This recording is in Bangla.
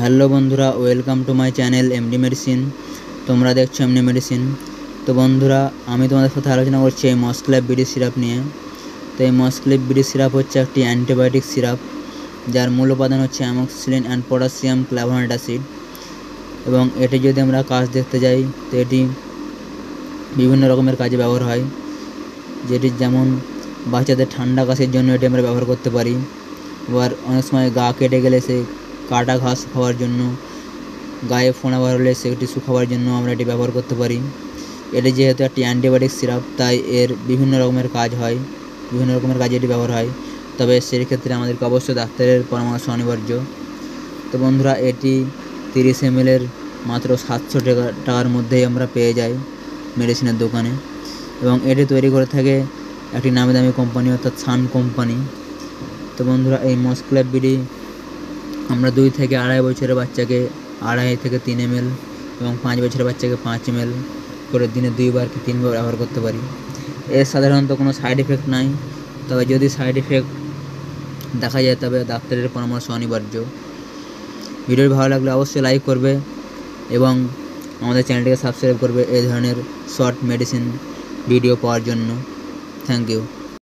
হ্যালো বন্ধুরা, welcome to my channel MD medicine. তোমরা দেখছো এমডি মেডিসিন। তো বন্ধুরা, আমি তোমাদের সাথে আলোচনা করছি এই মস্ক্লেপ বিডি সিরাপ নিয়ে। তো এই মস্ক্লেপ বিডি সিরাপ হচ্ছে একটি অ্যান্টিবায়োটিক সিরাপ, যার মূল উপাদান হচ্ছে অ্যামক্সিসিলিন অ্যান্ড পটাশিয়াম ক্লাভোনেট অ্যাসিড। এবং এটি যদি আমরা কাজ দেখতে যাই, তো এটি বিভিন্ন রকমের কাজে ব্যবহার হয়, যেটি যেমন বাচ্চাদের ঠান্ডা কাশির জন্য এটি আমরা ব্যবহার করতে পারি। আবার অনেক সময় গা কেটে গেলে সেই কাটা ঘাস খাওয়ার জন্য, গায়ে ফোঁড়া বার হলে সেটি শুকাবার জন্য আমরা এটি ব্যবহার করতে পারি। এটি যেহেতু একটি অ্যান্টিবায়োটিক সিরাপ, তাই এর বিভিন্ন রকমের কাজ হয়, বিভিন্ন রকমের কাজে এটি ব্যবহার হয়। তবে সেই ক্ষেত্রে আমাদেরকে অবশ্যই ডাক্তারের পরামর্শ অনিবার্য। তো বন্ধুরা, এটি 30 ml মাত্র 700 টাকার মধ্যেই আমরা পেয়ে যাই মেডিসিনের দোকানে। এবং এটি তৈরি করে থাকে একটি নামি দামি কোম্পানি, অর্থাৎ সান কোম্পানি। তো বন্ধুরা, এই মস্ক্লেপ বিডি আমরা 2 থেকে 2.5 বছরের বাচ্চাকে 2.5 থেকে 3 ml এবং 5 বছরের বাচ্চাকে 5 ml করে দিনে 2বার কি 3বার ব্যবহার করতে পারি। এর সাধারণত কোনো সাইড এফেক্ট নাই, তবে যদি সাইড এফেক্ট দেখা যায় তবে ডাক্তারের পরামর্শ অনিবার্য। ভিডিওটি ভালো লাগলে অবশ্যই লাইক করবে এবং আমাদের চ্যানেলটিকে সাবস্ক্রাইব করবে এই ধরনের শর্ট মেডিসিন ভিডিও পাওয়ার জন্য। Thank you.